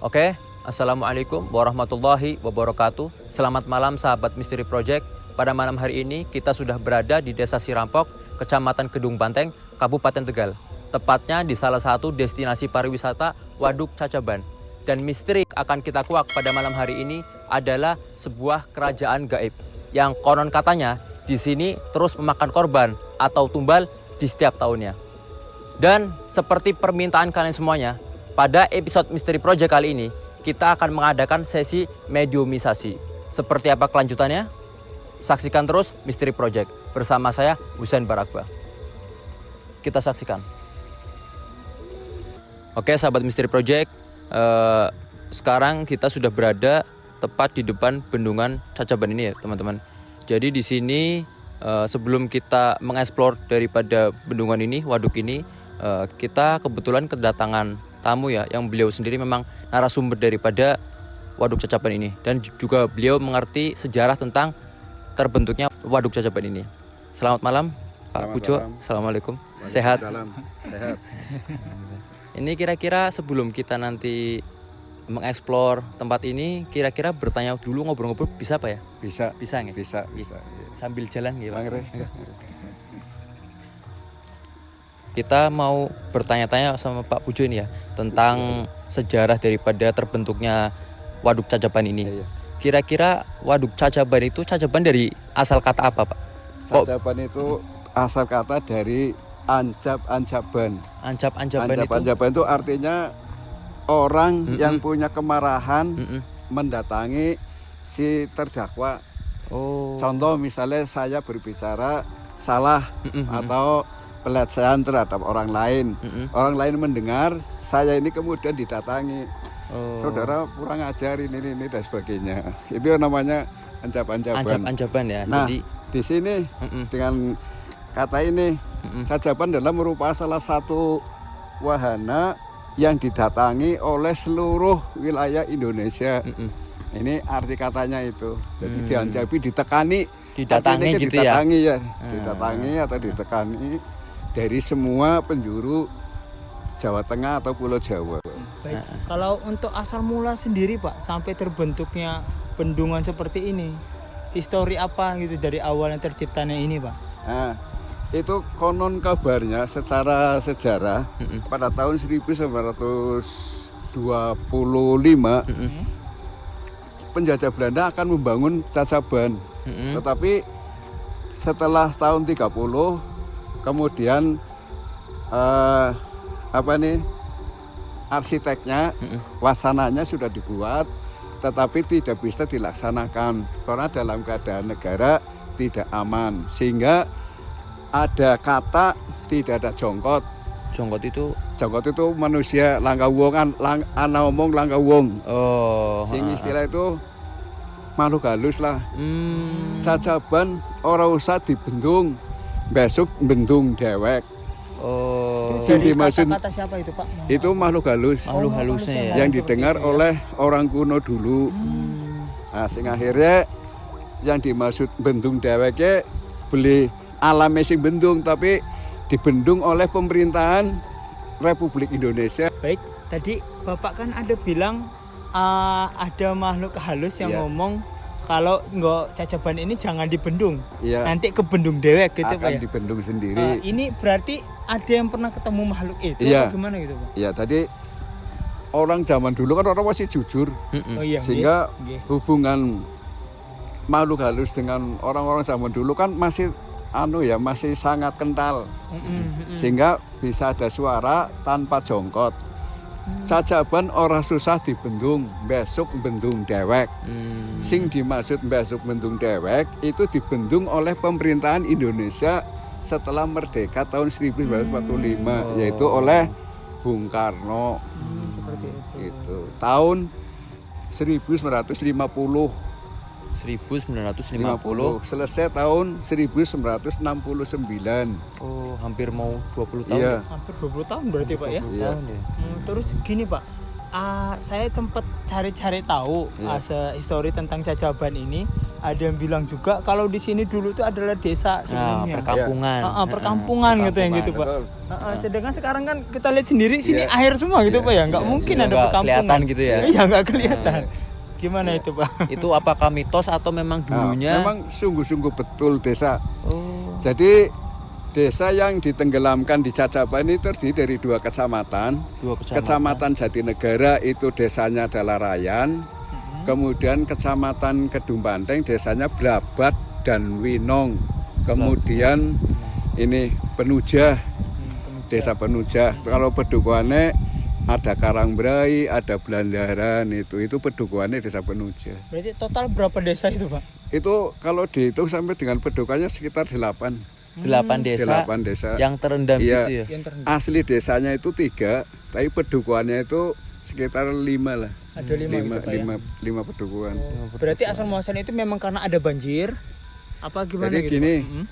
Oke, Assalamualaikum warahmatullahi wabarakatuh. Selamat malam sahabat Misteri Project. Pada malam hari ini kita sudah berada di Desa Sirampok, Kecamatan Kedung Banteng, Kabupaten Tegal. Tepatnya di salah satu destinasi pariwisata Waduk Cacaban. Dan misteri akan kita kuak pada malam hari ini adalah sebuah kerajaan gaib yang konon katanya di sini terus memakan korban atau tumbal di setiap tahunnya. Dan seperti permintaan kalian semuanya, pada episode Misteri Project kali ini, kita akan mengadakan sesi mediumisasi. Seperti apa kelanjutannya? Saksikan terus Misteri Project bersama saya, Husain Barakba. Kita saksikan. Oke, sahabat Misteri Project, sekarang kita sudah berada tepat di depan bendungan Cacaban ini ya, teman-teman. Jadi di sini sebelum kita mengeksplor daripada bendungan ini, waduk ini, kita kebetulan kedatangan tamu ya, yang beliau sendiri memang narasumber daripada Waduk Cacaban ini, dan juga beliau mengerti sejarah tentang terbentuknya Waduk Cacaban ini. Selamat malam Pak Pujo. Assalamualaikum. Sehat? Sehat. Ini kira-kira sebelum kita nanti mengeksplor tempat ini, kira-kira bertanya dulu, ngobrol-ngobrol bisa Pak ya? Bisa. Bisa nggak? Bisa. Sambil jalan gitu. Pak. Kita mau bertanya-tanya sama Pak Pujo ini ya, tentang sejarah daripada terbentuknya Waduk Cacaban ini. Kira-kira Waduk Cacaban itu Cacaban dari asal kata apa Pak? Cacaban itu asal kata dari Ancap-ancaban. Ancap-ancaban itu artinya orang yang punya kemarahan mendatangi si terdakwa. Oh. Contoh misalnya saya berbicara salah atau pelecehan terhadap orang lain. Orang lain mendengar, saya ini kemudian didatangi. Saudara kurang ajar ini dan sebagainya. Itu namanya ancap-ancaban. Ancap-ancaban ya. Nah, jadi di sini dengan kata ini, Cacaban adalah merupakan salah satu wahana yang didatangi oleh seluruh wilayah Indonesia. Ini arti katanya itu. Jadi diancapi, didatangi gitu didatangi ya. Didatangi atau ditekani dari semua penjuru Jawa Tengah atau Pulau Jawa. Baik. Kalau untuk asal mula sendiri Pak, sampai terbentuknya bendungan seperti ini, histori apa gitu dari awal yang terciptanya ini Pak? Nah, itu konon kabarnya secara sejarah pada tahun 1925 penjajah Belanda akan membangun Cacaban. Tetapi setelah tahun 30 kemudian arsiteknya, wacananya sudah dibuat, tetapi tidak bisa dilaksanakan karena dalam keadaan negara tidak aman, sehingga ada kata tidak ada jongkot. Jongkot itu manusia langka wong, ana omong langka wong. Sing istilah itu makhluk halus lah. Cacaban ora usah dibendung, besok bendung dewek. Dari kata-kata siapa itu Pak? Itu makhluk halus. Makhluk halusnya ya. Yang didengar oleh orang kuno dulu. Nah, sing akhirnya yang dimaksud bendung deweknya beli alam sing bendung, tapi dibendung oleh pemerintahan Republik Indonesia. Baik, tadi Bapak kan ada bilang ada makhluk halus yang ngomong kalau nggak Cacaban ini jangan dibendung, nanti kebendung dewek gitu akan Pak ya? Dibendung sendiri. Ini berarti ada yang pernah ketemu makhluk itu, Iya. atau gimana gitu Pak? Iya, tadi orang zaman dulu kan orang masih jujur. Oh iya. Sehingga nggih. hubungan makhluk halus dengan orang-orang zaman dulu kan masih masih sangat kental. Sehingga bisa ada suara tanpa jongkot. Cacaban ora susah dibendung, besok bendung dewek. Sing dimaksud besok bendung dewek itu dibendung oleh pemerintahan Indonesia setelah merdeka tahun 1945, yaitu oleh Bung Karno. Seperti itu. Itu tahun 1950. 1950. Selesai tahun 1969. Oh, hampir mau 20 tahun. Iya. Hampir 20 tahun berarti Pak ya. 20 Iya. tahun ya. Terus gini Pak, saya sempat cari-cari tahu histori tentang Cacaban ini. Ada yang bilang juga kalau di sini dulu itu adalah desa sebelumnya. Perkampungan. Perkampungan gitu yang gitu Pak. Betul. Sedangkan sekarang kan kita lihat sendiri sini air semua gitu Pak ya. Nggak mungkin ada Nggak perkampungan. kelihatan gitu ya. Iya nggak kelihatan. Gimana itu Pak? Itu apakah mitos atau memang dulunya? Memang sungguh-sungguh betul desa. Oh. Jadi desa yang ditenggelamkan di Cacaban ini terdiri dari 2 kecamatan. Kecamatan Jatinegara itu desanya adalah Rayan. Kemudian Kecamatan Kedung Banteng desanya Blabat dan Winong. Kemudian ini Penujah, Desa Penujah. Kalau pedukuhannya ada Karangbrai, ada Belandaran, itu pedukuhannya Desa Penujah. Berarti total berapa desa itu Pak? Itu kalau dihitung sampai dengan pedukuhannya sekitar 8. 8 desa, 8 desa yang terendam iya. gitu ya. Yang terendah. Asli desanya itu 3, tapi pedukuhannya itu sekitar 5 lah. Ada 5 gitu Pak ya? 5 pedukuhan. Berarti asal muasalnya itu memang karena ada banjir? Apa gimana Jadi gitu gini, Pak?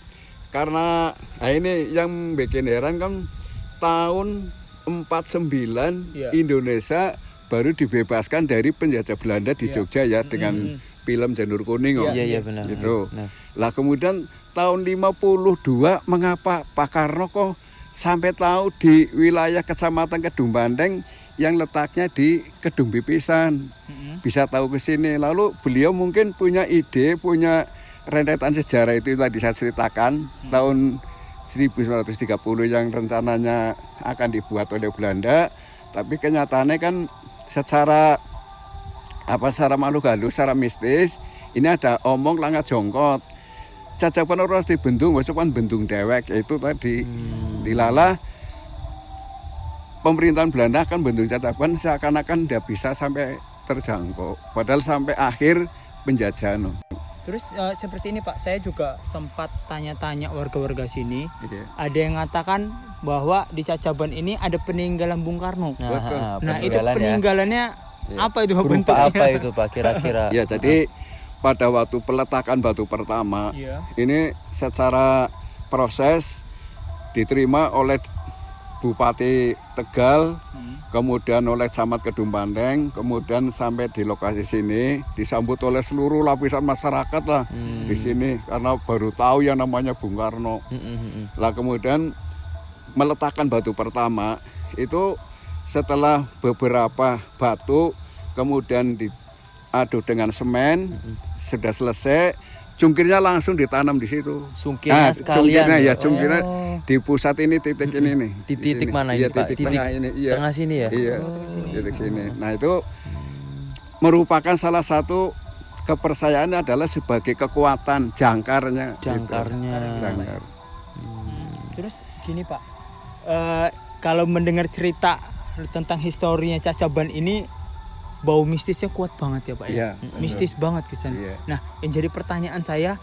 karena ini yang bikin heran kan tahun 49 Iya. Indonesia baru dibebaskan dari penjajah Belanda di Jogja ya dengan film Janur Kuning. Iya benar. Gitu. Nah. Lah kemudian tahun 52 mengapa Pak Karno kok sampai tahu di wilayah Kecamatan Kedung Banteng yang letaknya di Kedung Pipisan. Bisa tahu ke sini. Lalu beliau mungkin punya ide, punya rentetan sejarah itu tadi saya ceritakan tahun 1930 yang rencananya akan dibuat oleh Belanda, tapi kenyataannya kan secara makhluk halus, secara mistis, ini ada omong langit jongkot. Cacaban harus dibendung, wacapan bendung dewek, itu tadi dilala pemerintahan Belanda akan bendung Cacaban seakan-akan tidak bisa sampai terjangkau, padahal sampai akhir penjajahan. Terus seperti ini Pak, saya juga sempat tanya-tanya warga-warga sini. Iya. Ada yang mengatakan bahwa di Cacaban ini ada peninggalan Bung Karno. Betul. Nah itu peninggalannya. peninggalannya apa itu Pak Berupa bentuknya? apa itu Pak kira-kira? Ya, jadi pada waktu peletakan batu pertama, ini secara proses diterima oleh Bupati Tegal, kemudian oleh Camat Kedung Banteng, kemudian sampai di lokasi sini disambut oleh seluruh lapisan masyarakat lah di sini karena baru tahu yang namanya Bung Karno. Lah kemudian meletakkan batu pertama itu setelah beberapa batu kemudian diaduk dengan semen, sudah selesai. Cungkirnya langsung ditanam di situ. Sungkirnya sekalian. Cungkirnya ya, cungkirnya di pusat ini, titik ini nih. Di titik sini. mana iya, ini Pak? titik tengah ini. Iya. Tengah sini ya? Iya, titik sini. Nah itu merupakan salah satu kepercayaan adalah sebagai kekuatan jangkarnya. Jangkarnya. Gitu. Jangkar. Terus gini Pak, kalau mendengar cerita tentang historinya Cacaban ini, bau mistisnya kuat banget ya Pak ya? Iya, Mistis banget kesan. Iya. Nah yang jadi pertanyaan saya,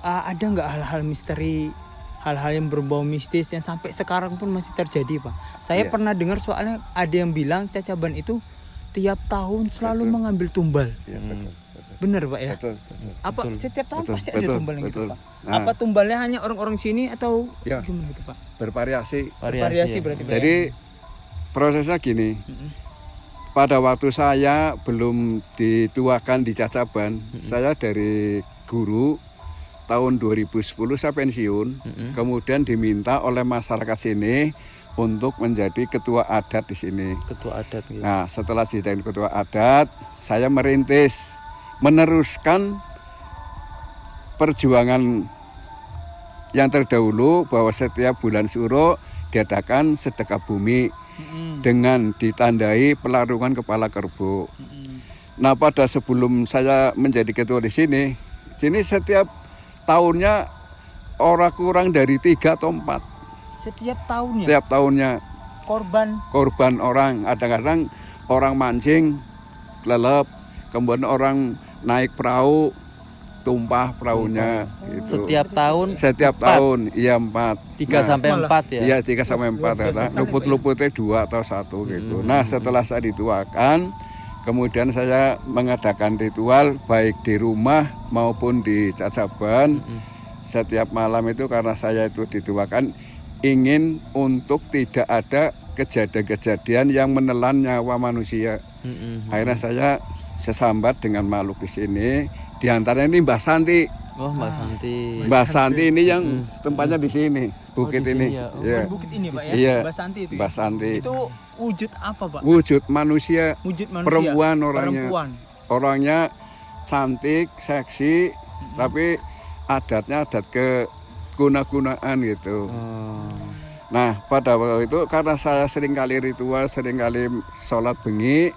ada nggak hal-hal misteri, hal-hal yang berbau mistis yang sampai sekarang pun masih terjadi Pak? Saya Iya. pernah dengar soalnya ada yang bilang Cacaban itu tiap tahun selalu mengambil tumbal. Iya, betul. Bener Pak ya? Betul. Apa setiap tahun Betul, pasti ada betul, tumbal yang gitu betul. Pak? Nah. Apa tumbalnya hanya orang-orang sini atau Ya. gimana gitu Pak? Bervariasi. Variasi ya. berarti Pak. Jadi prosesnya gini. Pada waktu saya belum dituakan di Cacaban, saya dari guru tahun 2010 saya pensiun, kemudian diminta oleh masyarakat sini untuk menjadi ketua adat di sini. Ketua adat gitu. Nah, setelah jadi ketua adat, saya merintis, meneruskan perjuangan yang terdahulu bahwa setiap bulan Suro diadakan sedekah bumi. dengan ditandai pelarungan kepala kerbau. Nah, pada sebelum saya menjadi ketua di sini setiap tahunnya orang kurang dari 3 atau 4. Setiap tahunnya? Setiap tahunnya. Korban orang, kadang-kadang orang mancing, lelep, kemudian orang naik perahu, tumpah perahunya. Gitu. Setiap tahun? Setiap 4. Tahun, iya 4. 3 sampai 4 ya? Iya 3 sampai 4, luput-luputnya 2 atau 1 gitu. Nah, setelah saya dituakan, kemudian saya mengadakan ritual baik di rumah maupun di Cacaban. Setiap malam itu karena saya itu dituakan ingin untuk tidak ada kejadian-kejadian yang menelan nyawa manusia. Akhirnya saya sesambat dengan makhluk di sini. Di antaranya ini Mbah Santi. Oh, Mbah Santi. Mbah Santi ini yang tempatnya di sini, bukit di ini. Sini, ya. Oh, bukit ini, Pak ya. Iya. Mbah Santi itu. Mbah Santi. Itu wujud apa, Pak? Wujud manusia. Wujud manusia. Perempuan orangnya. Perempuan. Orangnya cantik, seksi, tapi adatnya adat guna-gunaan gitu. Nah, pada waktu itu karena saya sering kali ritual, sering kali sholat bengi,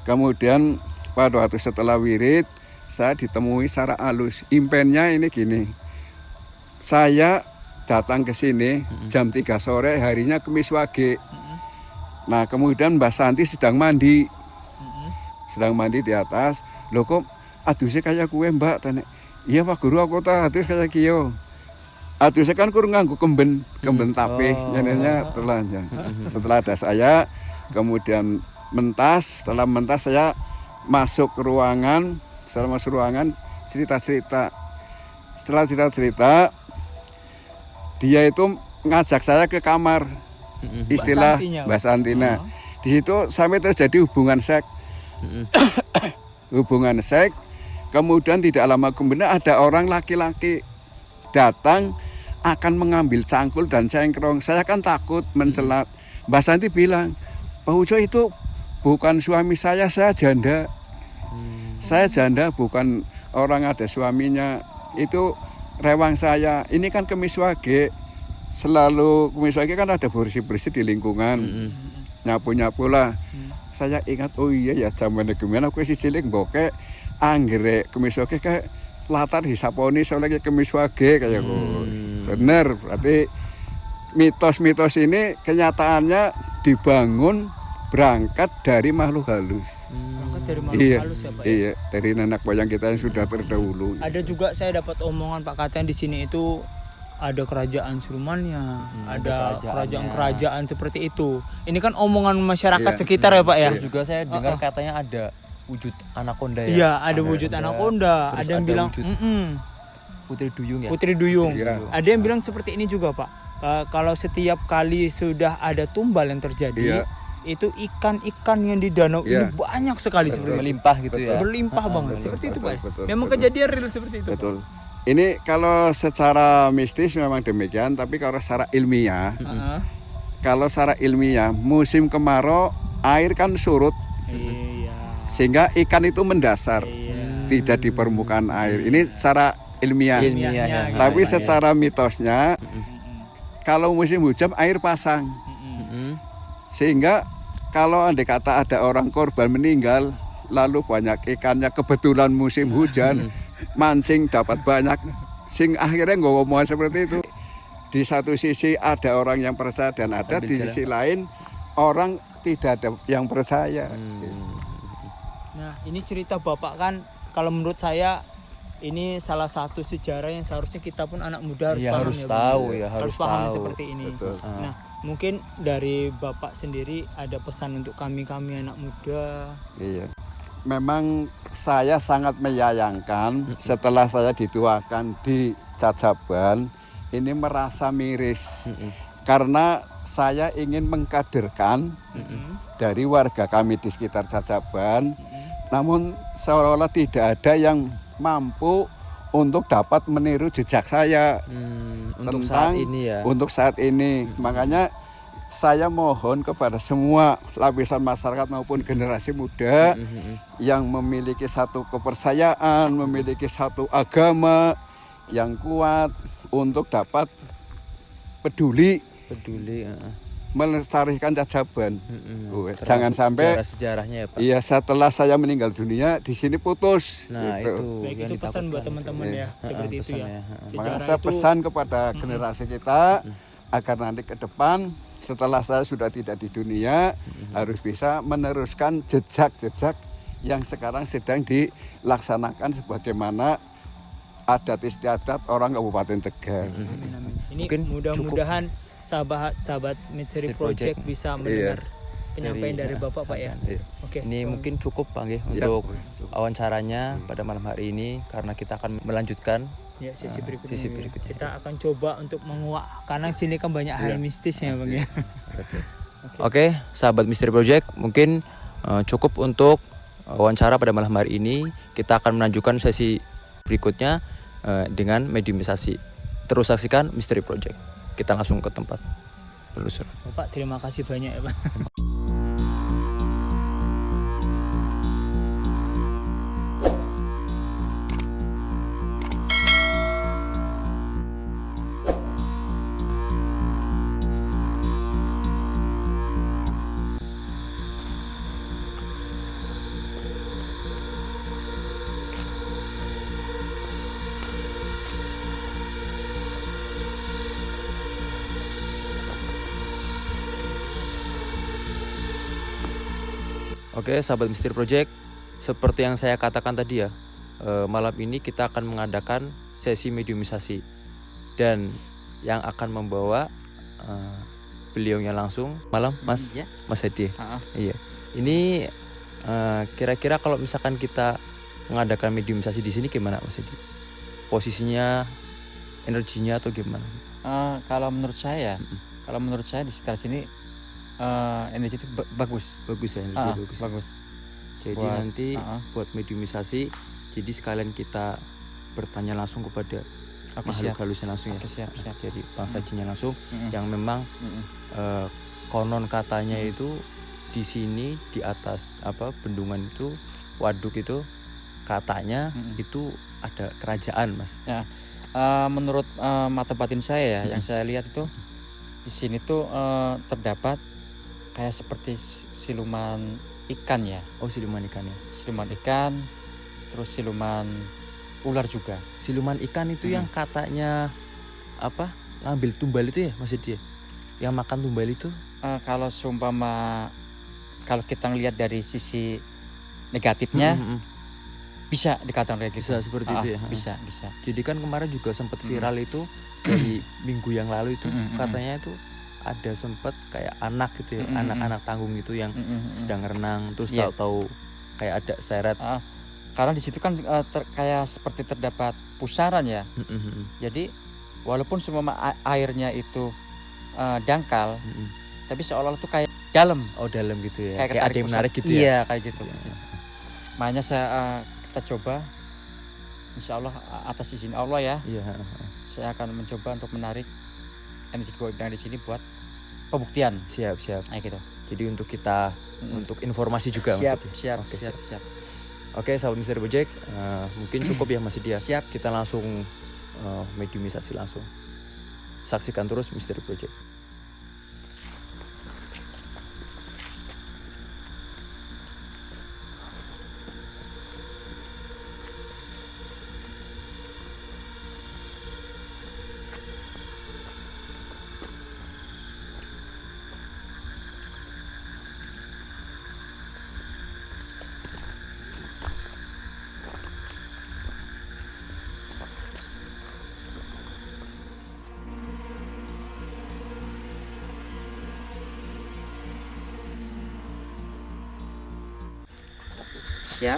kemudian pada waktu setelah wirid, saya ditemui secara halus. Impennya ini gini, saya datang ke sini jam 3 sore, harinya Kemis Wage. Nah, kemudian Mbak Santi sedang mandi. Sedang mandi di atas. Loh kok adusnya kayak kue Mbak? Tanya. Iya Pak Guru, aku tak adus kayak kiyo. Adusnya kan kurang nganggu kemben tape, nyanyinya telanjang. Setelah ada saya, kemudian mentas. Setelah mentas saya masuk ruangan. Setelah masuk ruangan, cerita-cerita. Setelah cerita-cerita, dia itu ngajak saya ke kamar. Istilah Mbak Santina. Di situ sampai terjadi hubungan seks. Hubungan seks. Kemudian tidak lama kemudian ada orang laki-laki datang akan mengambil cangkul dan cengkrong. Saya kan takut mencelat. Mbak Santi bilang, Pak Ujo itu bukan suami saya janda. Saya janda, bukan orang ada suaminya. Itu rewang saya. Ini kan Kemis Wage. Selalu Kemis Wage kan ada bersih-bersih di lingkungan. Nyapu-nyapu lah. Saya ingat, oh iya ya zamannya gimana aku si cilik bokeh anggrek Kemis Wage kayak latar hisaponi soalnya Kemis Wage kayak bener. Berarti mitos-mitos ini kenyataannya dibangun berangkat dari makhluk halus. Berangkat dari makhluk halus ya Pak? Iya, dari nenek moyang kita yang sudah terdahulu. Ada juga saya dapat omongan Pak katanya di sini itu ada kerajaan silumannya, ada kerajaan-kerajaan seperti itu. Ini kan omongan masyarakat sekitar ya Pak ya. Terus juga saya dengar katanya ada wujud anakonda ya. Iya, ada wujud anakonda. Ada yang bilang Putri Duyung ya. Putri Duyung. Ya. Ada yang bilang seperti ini juga Pak. Kalau setiap kali sudah ada tumbal yang terjadi, itu ikan-ikan yang di danau ini banyak sekali seperti melimpah gitu ya. Berlimpah banget seperti itu Pak. Memang kejadian real seperti itu. Betul. Ini kalau secara mistis memang demikian, tapi kalau secara ilmiah, musim kemarau air kan surut, sehingga ikan itu mendasar, tidak di permukaan air. Ini secara ilmiah. Tapi secara mitosnya, kalau musim hujan air pasang, sehingga kalau andai kata ada orang korban meninggal, lalu banyak ikannya kebetulan musim hujan. Mancing dapat banyak, sing akhirnya nggak ngomong seperti itu. Di satu sisi ada orang yang percaya dan ada di sisi lain orang tidak ada yang percaya. Nah ini cerita Bapak kan kalau menurut saya ini salah satu sejarah yang seharusnya kita pun anak muda harus paham harus paham seperti ini. Nah mungkin dari Bapak sendiri ada pesan untuk kami anak muda. Iya. Memang saya sangat menyayangkan setelah saya dituakan di Cacaban ini merasa miris karena saya ingin mengkaderkan dari warga kami di sekitar Cacaban, namun seolah-olah tidak ada yang mampu untuk dapat meniru jejak saya untuk saat ini. Makanya saya mohon kepada semua lapisan masyarakat maupun generasi muda yang memiliki satu kepercayaan, memiliki satu agama yang kuat untuk dapat peduli melestarikan Cajaban. Jangan sampai sejarahnya ya Pak. Iya, setelah saya meninggal dunia di sini putus. Nah itu baik, itu pesan buat teman-teman ya, seperti itu ya. Makanya saya pesan kepada generasi kita agar nanti ke depan setelah saya sudah tidak di dunia harus bisa meneruskan jejak-jejak yang sekarang sedang dilaksanakan sebagaimana adat istiadat orang Kabupaten Tegal. Ini mudah-mudahan sahabat Misteri Project bisa mendengar penyampaian dari Bapak Pak ya. Oke. Ini mungkin cukup Pak nggih untuk wawancaranya pada malam hari ini, karena kita akan melanjutkan sesi berikutnya. Kita Ya. akan coba untuk menguak, karena sini kan banyak hal mistisnya Bang ya. Oke, sahabat Misteri Project, mungkin cukup untuk wawancara pada malam hari ini. Kita akan melanjutkan sesi berikutnya dengan mediumisasi. Terus saksikan Misteri Project. Kita langsung ke tempat penelusur. Bapak, terima kasih banyak ya Pak. Oke, sahabat Misteri Project, seperti yang saya katakan tadi ya, malam ini kita akan mengadakan sesi mediumisasi, dan yang akan membawa beliaunya langsung malam Mas Mas Hedi. Iya. Ini kira-kira kalau misalkan kita mengadakan mediumisasi di sini gimana Mas Hedi? Posisinya, energinya atau gimana? Kalau menurut saya di sekitar sini energi itu bagus Ya, energi bagus. Jadi nanti buat mediumisasi, jadi sekalian kita bertanya langsung kepada makhluk halusnya langsung ya. Siap. Jadi bangsa jinnya langsung yang memang konon katanya itu di sini di atas bendungan itu, waduk itu katanya itu ada kerajaan Mas. Ya. Menurut mata batin saya ya, yang saya lihat itu di sini tuh terdapat kayak seperti siluman ikan ya. Oh, siluman ikan ya. Siluman ikan, terus siluman ular juga. Siluman ikan itu yang katanya ngambil tumbal itu ya Mas dia? Yang makan tumbal itu? Kalau kita ngelihat dari sisi negatifnya, bisa dikatakan kayak gitu. Bisa seperti itu ya. Bisa. Jadi kan kemarin juga sempat viral itu dari minggu yang lalu itu katanya itu ada sempat kayak anak gitu ya, anak-anak tanggung itu yang sedang renang, terus tahu-tahu kayak ada seret. Karena di situ kan kayak seperti terdapat pusaran ya. Jadi walaupun semua airnya itu dangkal, tapi seolah-olah itu kayak dalam. Oh, dalam gitu ya. Kayak ada yang menarik gitu ya. Iya, kayak gitu. Makanya kita coba, insya Allah atas izin Allah ya. Iya. Saya akan mencoba untuk menarik energi goib yang di sini buat pembuktian. Siap. Nah, gitu. Jadi untuk kita untuk informasi juga siap. Oke, sahabat Misteri Project, mungkin cukup ya Mas Dia. Siap. Kita langsung mediumisasi langsung. Saksikan terus Misteri Project. Siap.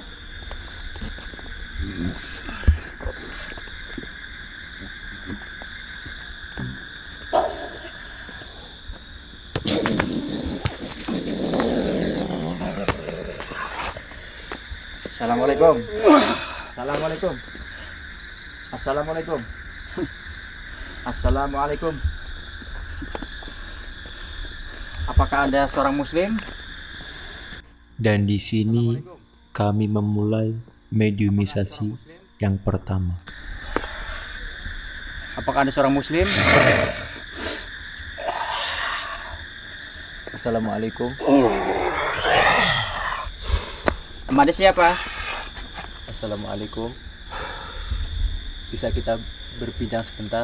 Assalamualaikum. Assalamualaikum. Apakah Anda seorang muslim? Dan di sini kami memulai mediumisasi yang pertama. Apakah Anda seorang muslim? Assalamualaikum. Nama Anda siapa? Assalamualaikum. Bisa kita berbincang sebentar?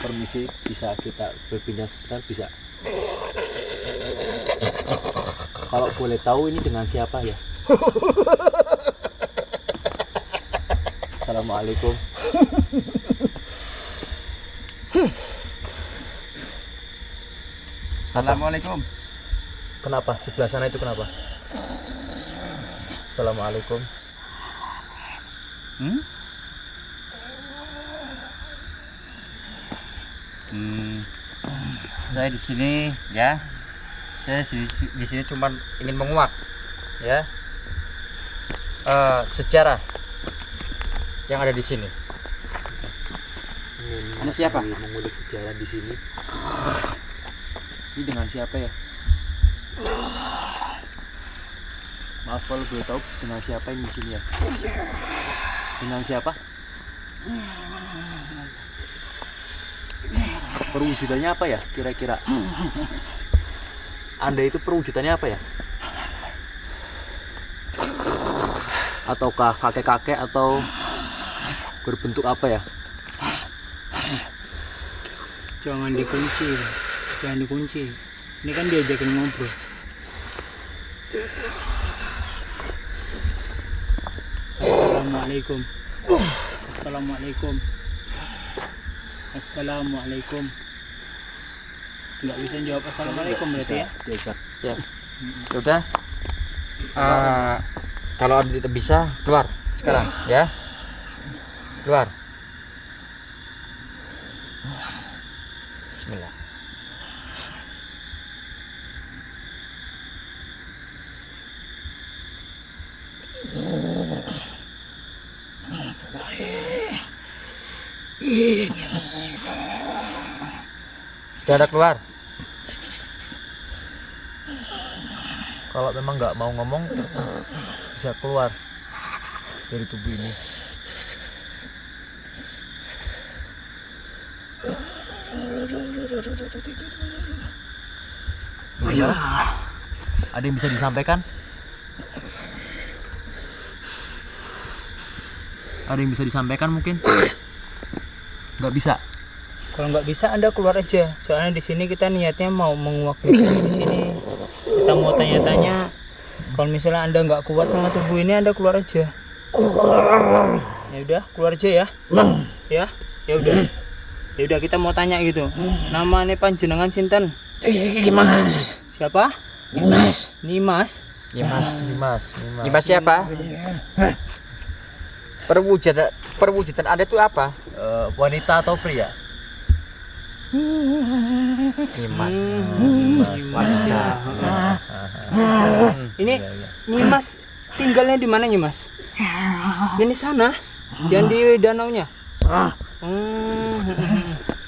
Permisi, bisa kita berbincang sebentar? Bisa. Kalau boleh tahu ini dengan siapa ya? Assalamualaikum. Assalamualaikum. Kenapa? Sebelah sana itu kenapa? Assalamualaikum. Saya di sini ya. Saya di sini cuma ingin menguak ya sejarah yang ada di sini. Anda siapa? Mengulik sejarah di sini. Ini dengan siapa ya? Maaf kalau boleh tahu dengan siapa ini di sini ya? Dengan siapa? Perwujudannya apa ya kira-kira? Anda itu perwujudannya apa ya? Ataukah kakek-kakek atau berbentuk apa ya? Jangan dikunci, jangan dikunci. Ini kan diajakin ngobrol. Assalamualaikum. Assalamualaikum. Assalamualaikum. Nggak bisa jawab assalamualaikum berarti ya? Diajak. Ya. Udah. Kalau tidak bisa keluar sekarang ya. Keluar. Bismillah. Sudah ada keluar. Kalau memang nggak mau ngomong, bisa keluar dari tubuh ini. Bagaimana? Ada yang bisa disampaikan? Ada yang bisa disampaikan mungkin? Nggak bisa. Kalau nggak bisa Anda keluar aja. Soalnya di sini kita niatnya mau menguak di sini. Kita mau tanya-tanya. Kalau misalnya Anda nggak kuat sama tubuh ini, Anda keluar aja. Ya udah, keluar aja ya. Ya, ya udah. Ya udah kita mau tanya gitu. Namanya panjenengan sinten? Nimas. Siapa? Nimas. Nimas. Nimas siapa? Perwujudan Anda itu apa? Wanita atau pria? Nimas. Ya. Ini Nimas tinggalnya di mana Nimas? Ini sana. Dan di danaunya.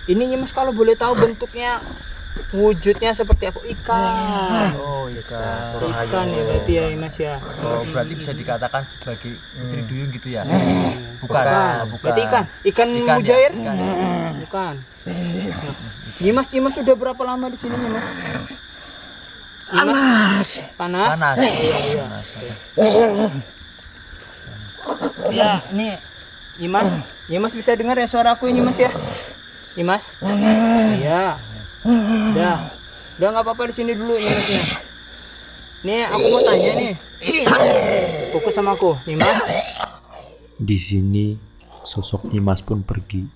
Ini Nimas kalau boleh tahu bentuknya, wujudnya seperti apa? Ikan. Oh, ikan. Ikan ya berarti ya Nimas ya. Oh, berarti bisa dikatakan sebagai putri duyung gitu ya? Bukan. Bukan. Berarti ikan. Ikan ya? mujair? Ikan. Bukan. Nimas sudah berapa lama di sini Nimas? Panas. Panas. Iya. Ya, nih Nimas bisa dengar ya suaraku ini Mas ya? Nimas? Iya. Udah nggak apa-apa di sini dulu Nimasnya. Nih aku mau tanya nih. Fokus sama aku, Nimas. Di sini sosok Nimas pun pergi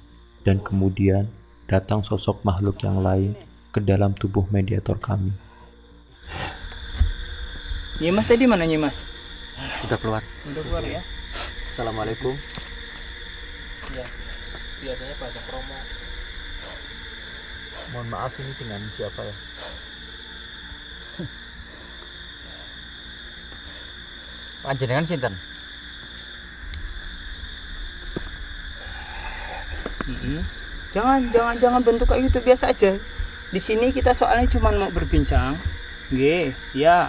dan kemudian datang sosok makhluk yang lain ke dalam tubuh mediator kami. Nimas tadi mana Nimas? Udah keluar. Udah keluar ya. Assalamualaikum. Ya. Biasanya bahasa promo. Mohon maaf ini dengan siapa ya? Panjenengan sinten? Jangan bentuk kayak gitu, biasa aja. Di sini kita soalnya cuma mau berbincang. Nggih, ya.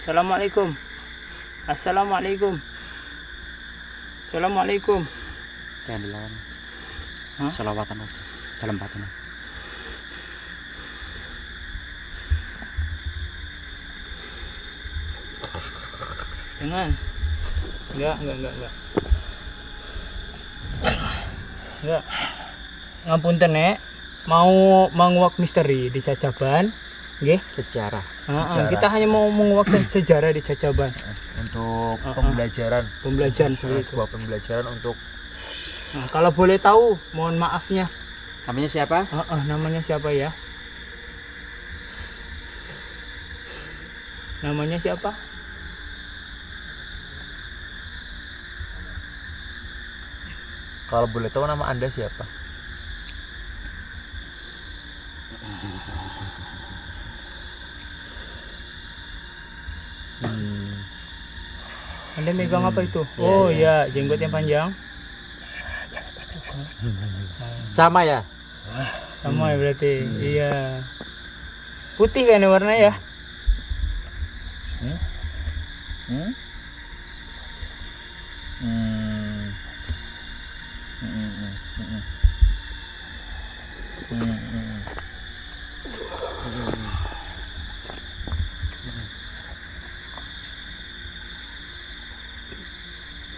Assalamualaikum. Assalamualaikum. Jangan dilawan. Selawatan aja dalam batin. Jangan. Enggak. Enggak. Ngapunten nek, mau menguak misteri di Cacaban, nggih? Sejarah. Kita hanya mau menguak sejarah di Cacaban Untuk pembelajaran sebuah pembelajaran untuk Nah, kalau boleh tahu, mohon maafnya. Namanya siapa? Namanya siapa ya? Namanya siapa? kalau boleh tahu nama Anda siapa? Anda megang apa itu? Oh iya, jenggot yang panjang. Sama ya? Sama ya berarti. Iya. Putih kan warna ya?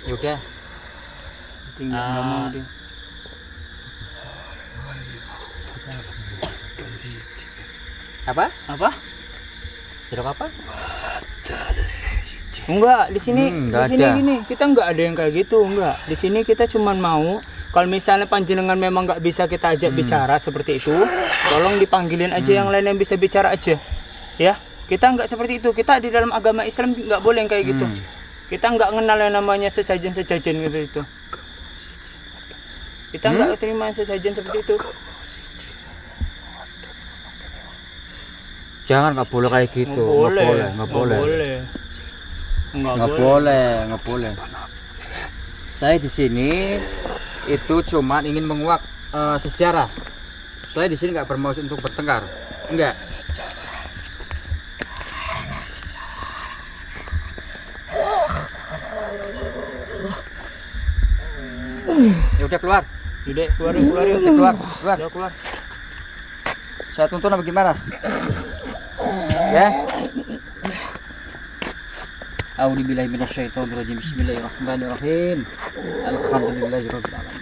Yaudah. Tinggal nggak mau dia. Apa? Apa? Jeruk apa? Enggak, di sini nggak di sini ada. gini, kita enggak ada yang kayak gitu, enggak. Di sini kita cuman mau kalau misalnya panjenengan memang nggak bisa kita ajak bicara seperti itu, tolong dipanggilin aja yang lain yang bisa bicara aja. Ya, kita nggak seperti itu. Kita di dalam agama Islam nggak boleh yang kayak gitu. Kita nggak kenal yang namanya sesajen-sesajen gitu itu. Kita nggak terima sesajen seperti itu. Jangan, nggak boleh kayak gitu. Nggak boleh. Saya di sini itu cuma ingin menguak sejarah. Saya di sini nggak bermaksud untuk bertengkar. Enggak. Ya udah keluar. Udah keluar. Saya tuntun apa gimana? Ya. A'udzubillahi minasyaitonirrajim. Bismillahirrahmanirrahim. Alhamdulillahirabbil alamin.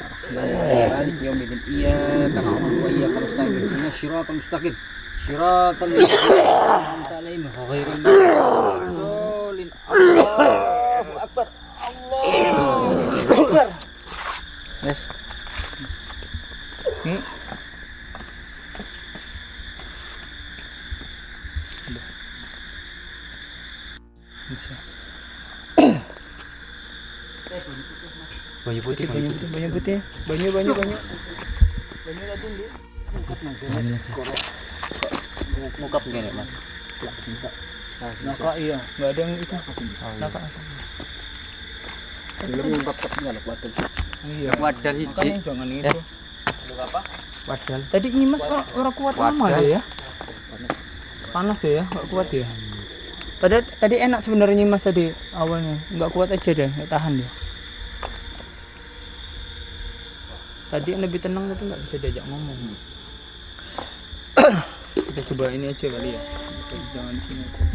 Maliki yaumiddin. Iyyaka na'budu wa iyyaka nasta'in. Ihdinas siratal mustaqim. Siratal ladzina an'amta 'alaihim ghairil maghdubi 'alaihim. Allahu akbar. Allahu akbar. Yes. Banyu putih. Banyu tadi di. Ngukap gini, Mas. Naka iya, nggak ada yang itu. Naka. Belum ngungkap kapnya lah wadah. Iya. Wadah hiji. Jangan itu. Apa? Wadal. Tadi nyimas orang kuat lama ya. Panas ya, nggak kuat ya. Padahal tadi enak sebenarnya nyimas tadi awalnya, nggak kuat aja deh, nggak tahan dia. Tadi lebih tenang tapi nggak bisa diajak ngomong. Kita coba ini aja kali ya. Jangan di sini aja.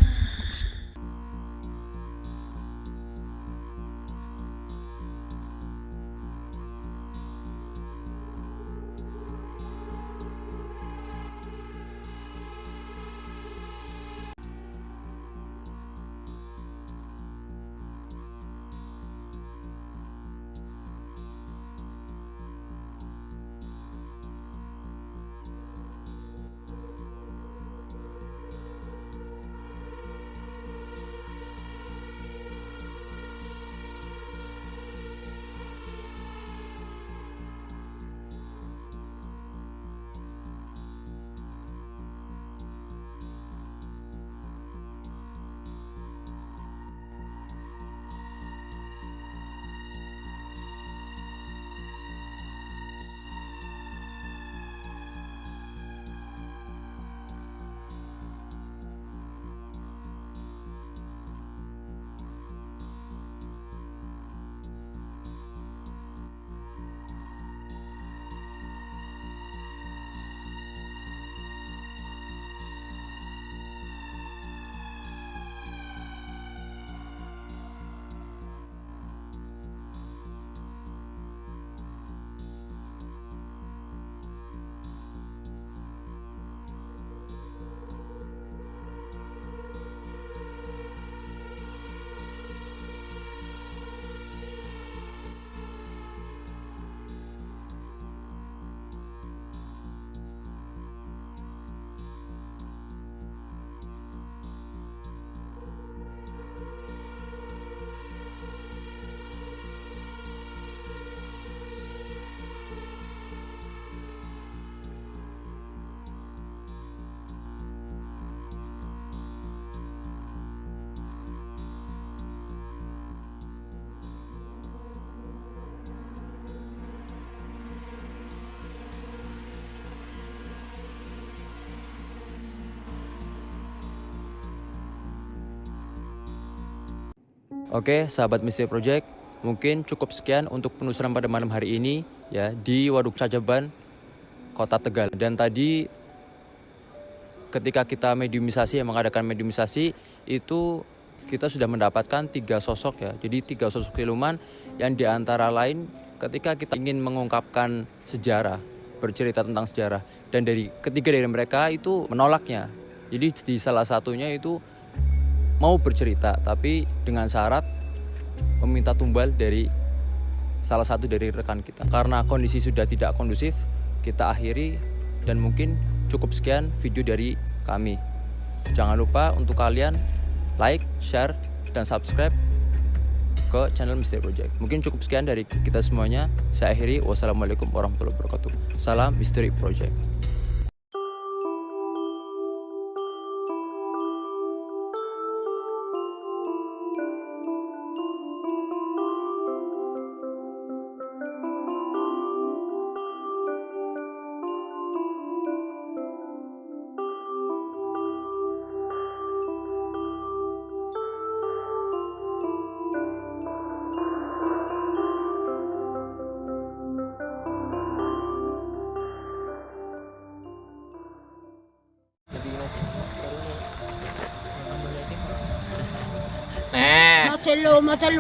Oke, sahabat Misteri Project, mungkin cukup sekian untuk penelusuran pada malam hari ini ya di Waduk Cacaban, Kota Tegal. Dan tadi ketika kita mediumisasi, mengadakan mediumisasi itu kita sudah mendapatkan 3 sosok ya. Jadi 3 sosok siluman yang diantara lain ketika kita ingin mengungkapkan sejarah, bercerita tentang sejarah, dan dari ketiga dari mereka itu menolaknya. Jadi di salah satunya itu mau bercerita tapi dengan syarat meminta tumbal dari salah satu dari rekan kita. Karena kondisi sudah tidak kondusif, kita akhiri dan mungkin cukup sekian video dari kami. Jangan lupa untuk kalian like, share, dan subscribe ke channel Misteri Project. Mungkin cukup sekian dari kita semuanya. Saya akhiri. Wassalamualaikum warahmatullahi wabarakatuh. Salam Misteri Project. Macelo